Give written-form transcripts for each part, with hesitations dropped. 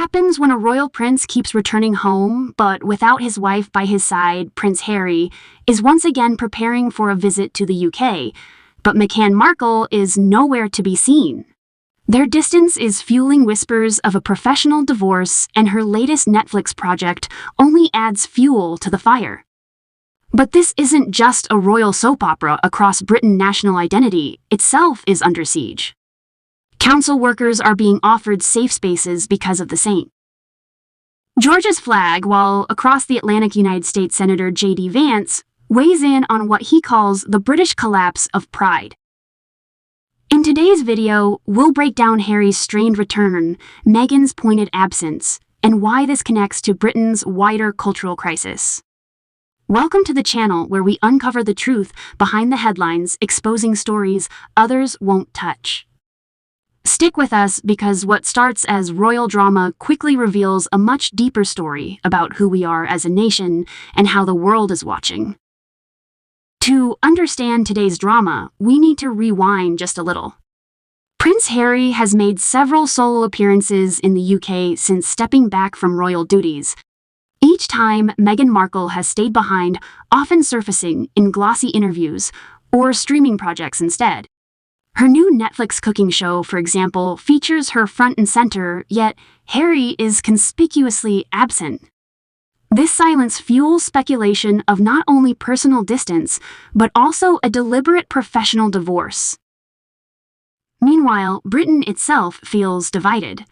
happens when a royal prince keeps returning home, but without his wife by his side, Prince Harry is once again preparing for a visit to the UK, but Meghan Markle is nowhere to be seen. Their distance is fueling whispers of a professional divorce, and her latest Netflix project only adds fuel to the fire. But this isn't just a royal soap opera across Britain. National identity itself is under siege. Council workers are being offered safe spaces because of the same. Georgia's flag, while across the Atlantic United States Senator JD Vance weighs in on what he calls the British collapse of pride. In today's video, we'll break down Harry's strained return, Meghan's pointed absence, and why this connects to Britain's wider cultural crisis. Welcome to the channel where we uncover the truth behind the headlines, exposing stories others won't touch. Stick with us because what starts as royal drama quickly reveals a much deeper story about who we are as a nation and how the world is watching. To understand today's drama, we need to rewind just a little. Prince Harry has made several solo appearances in the UK since stepping back from royal duties. Each time, Meghan Markle has stayed behind, often surfacing in glossy interviews or streaming projects instead. Her new Netflix cooking show, for example, features her front and center, yet Harry is conspicuously absent. This silence fuels speculation of not only personal distance, but also a deliberate professional divorce. Meanwhile, Britain itself feels divided.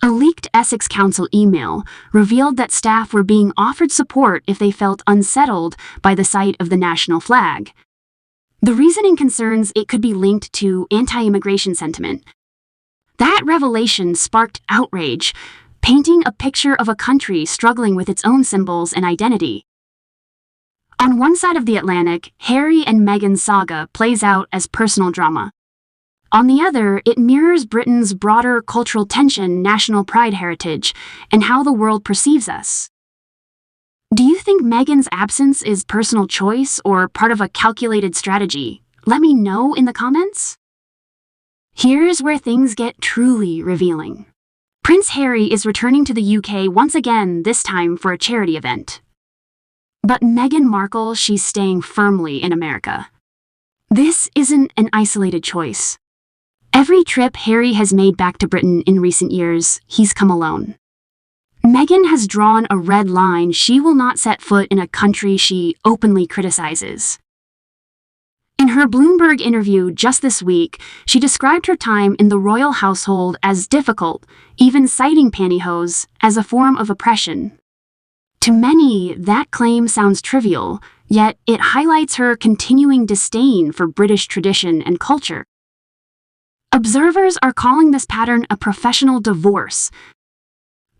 A leaked Essex Council email revealed that staff were being offered support if they felt unsettled by the sight of the national flag. The reasoning concerns it could be linked to anti-immigration sentiment. That revelation sparked outrage, painting a picture of a country struggling with its own symbols and identity. On one side of the Atlantic, Harry and Meghan's saga plays out as personal drama. On the other, it mirrors Britain's broader cultural tension, national pride heritage, and how the world perceives us. Do you think Meghan's absence is personal choice or part of a calculated strategy? Let me know in the comments. Here's where things get truly revealing. Prince Harry is returning to the UK once again, this time for a charity event. But Meghan Markle, she's staying firmly in America. This isn't an isolated choice. Every trip Harry has made back to Britain in recent years, he's come alone. Meghan has drawn a red line. She will not set foot in a country she openly criticizes. In her Bloomberg interview just this week, she described her time in the royal household as difficult, even citing pantyhose as a form of oppression. To many, that claim sounds trivial, yet it highlights her continuing disdain for British tradition and culture. Observers are calling this pattern a professional divorce.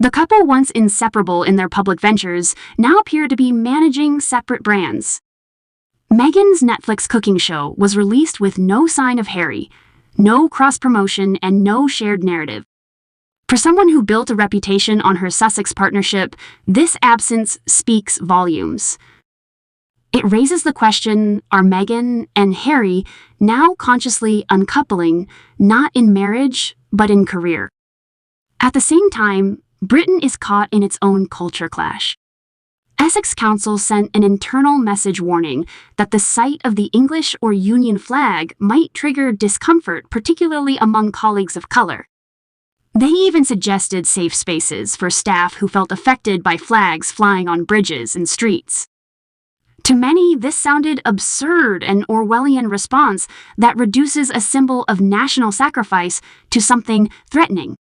The couple, once inseparable in their public ventures, now appear to be managing separate brands. Meghan's Netflix cooking show was released with no sign of Harry, no cross-promotion, and no shared narrative. For someone who built a reputation on her Sussex partnership, this absence speaks volumes. It raises the question, are Meghan and Harry now consciously uncoupling, not in marriage, but in career? At the same time, Britain is caught in its own culture clash. Essex Council sent an internal message warning that the sight of the English or Union flag might trigger discomfort, particularly among colleagues of color. They even suggested safe spaces for staff who felt affected by flags flying on bridges and streets. To many, this sounded absurd, an Orwellian response that reduces a symbol of national sacrifice to something threatening.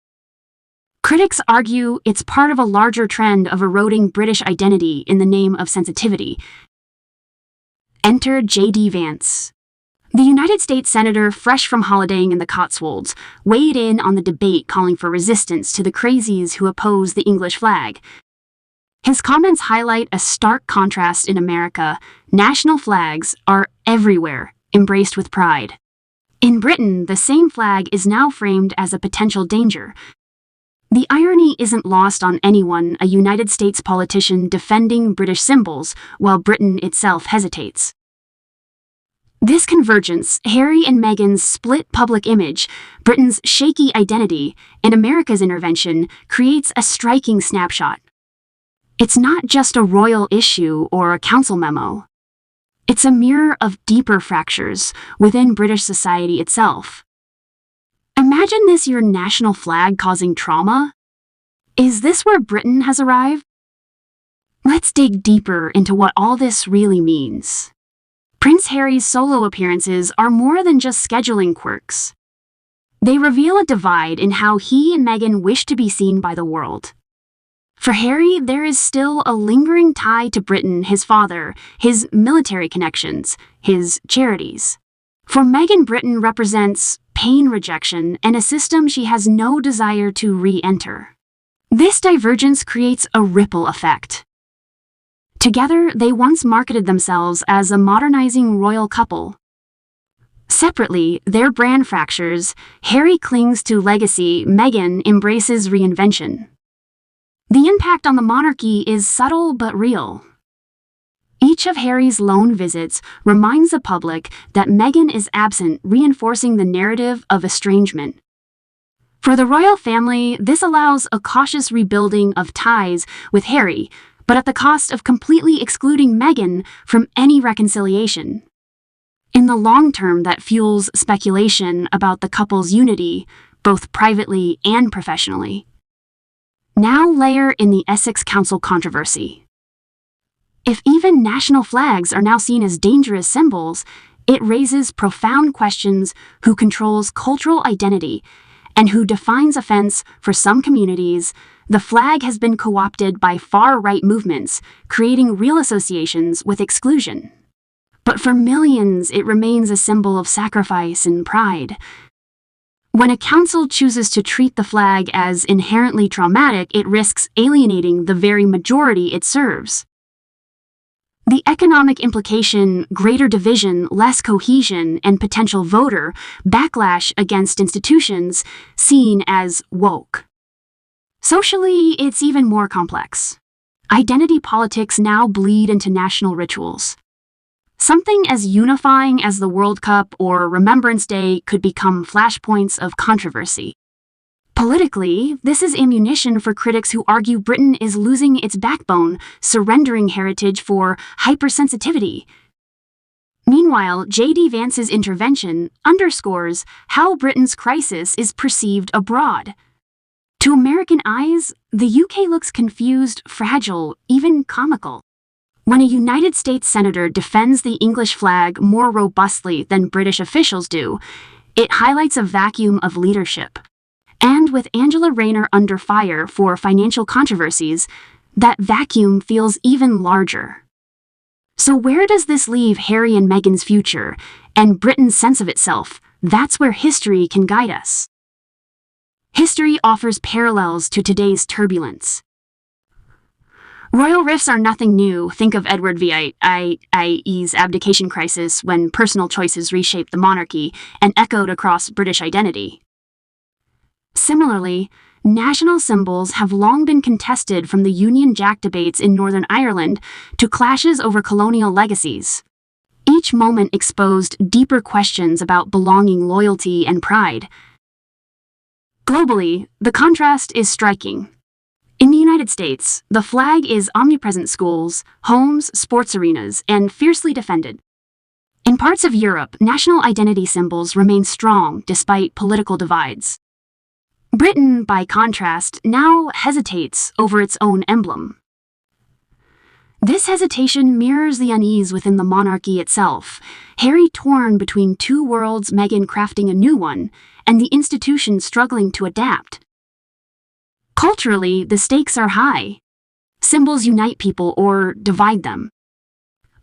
Critics argue it's part of a larger trend of eroding British identity in the name of sensitivity. Enter JD Vance. The United States Senator, fresh from holidaying in the Cotswolds, weighed in on the debate, calling for resistance to the crazies who oppose the English flag. His comments highlight a stark contrast in America. National flags are everywhere, embraced with pride. In Britain, the same flag is now framed as a potential danger. The irony isn't lost on anyone, a United States politician defending British symbols while Britain itself hesitates. This convergence, Harry and Meghan's split public image, Britain's shaky identity, and America's intervention, creates a striking snapshot. It's not just a royal issue or a council memo. It's a mirror of deeper fractures within British society itself. Imagine this your national flag causing trauma. Is this where Britain has arrived? Let's dig deeper into what all this really means. Prince Harry's solo appearances are more than just scheduling quirks. They reveal a divide in how he and Meghan wish to be seen by the world. For Harry, there is still a lingering tie to Britain, his father, his military connections, his charities. For Meghan, Britain represents pain, rejection, and a system she has no desire to re-enter. This divergence creates a ripple effect. Together, they once marketed themselves as a modernizing royal couple. Separately, their brand fractures. Harry clings to legacy, Meghan embraces reinvention. The impact on the monarchy is subtle but real. Each of Harry's lone visits reminds the public that Meghan is absent, reinforcing the narrative of estrangement. For the royal family, this allows a cautious rebuilding of ties with Harry, but at the cost of completely excluding Meghan from any reconciliation. In the long term, that fuels speculation about the couple's unity, both privately and professionally. Now layer in the Essex Council controversy. If even national flags are now seen as dangerous symbols, it raises profound questions: who controls cultural identity and who defines offense. For some communities, the flag has been co-opted by far-right movements, creating real associations with exclusion. But for millions, it remains a symbol of sacrifice and pride. When a council chooses to treat the flag as inherently traumatic, it risks alienating the very majority it serves. The economic implication: greater division, less cohesion, and potential voter backlash against institutions seen as woke. Socially, it's even more complex. Identity politics now bleed into national rituals. Something as unifying as the World Cup or Remembrance Day could become flashpoints of controversy. Politically, this is ammunition for critics who argue Britain is losing its backbone, surrendering heritage for hypersensitivity. Meanwhile, JD Vance's intervention underscores how Britain's crisis is perceived abroad. To American eyes, the UK looks confused, fragile, even comical. When a United States senator defends the English flag more robustly than British officials do, it highlights a vacuum of leadership. And with Angela Rayner under fire for financial controversies, that vacuum feels even larger. So where does this leave Harry and Meghan's future, and Britain's sense of itself? That's where history can guide us. History offers parallels to today's turbulence. Royal rifts are nothing new. Think of Edward VII's abdication crisis, when personal choices reshaped the monarchy and echoed across British identity. Similarly, national symbols have long been contested, from the Union Jack debates in Northern Ireland to clashes over colonial legacies. Each moment exposed deeper questions about belonging, loyalty, and pride. Globally, the contrast is striking. In the United States, the flag is omnipresent: schools, homes, sports arenas, and fiercely defended. In parts of Europe, national identity symbols remain strong despite political divides. Britain, by contrast, now hesitates over its own emblem. This hesitation mirrors the unease within the monarchy itself. Harry torn between two worlds, Meghan crafting a new one, and the institution struggling to adapt. Culturally, the stakes are high. Symbols unite people or divide them.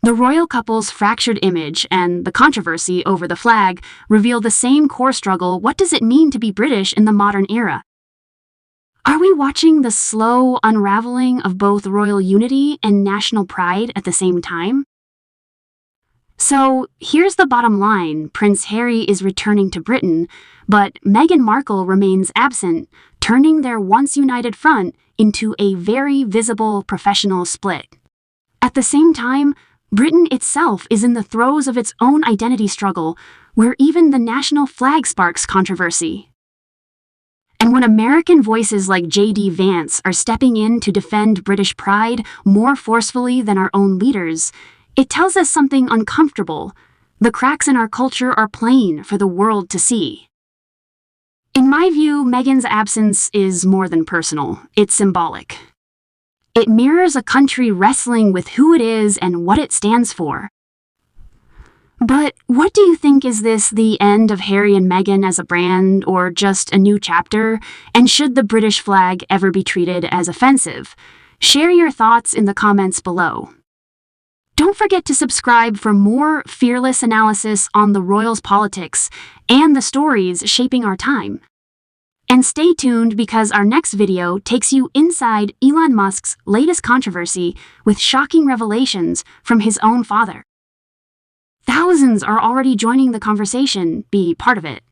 The royal couple's fractured image and the controversy over the flag reveal the same core struggle: what does it mean to be British in the modern era? Are we watching the slow unraveling of both royal unity and national pride at the same time? So, here's the bottom line: Prince Harry is returning to Britain, but Meghan Markle remains absent, turning their once united front into a very visible professional split. At the same time, Britain itself is in the throes of its own identity struggle, where even the national flag sparks controversy. And when American voices like JD Vance are stepping in to defend British pride more forcefully than our own leaders, it tells us something uncomfortable. The cracks in our culture are plain for the world to see. In my view, Meghan's absence is more than personal, it's symbolic. It mirrors a country wrestling with who it is and what it stands for. But what do you think? Is this the end of Harry and Meghan as a brand, or just a new chapter? And should the British flag ever be treated as offensive? Share your thoughts in the comments below. Don't forget to subscribe for more fearless analysis on the royals' politics and the stories shaping our time. And stay tuned, because our next video takes you inside Elon Musk's latest controversy with shocking revelations from his own father. Thousands are already joining the conversation. Be part of it.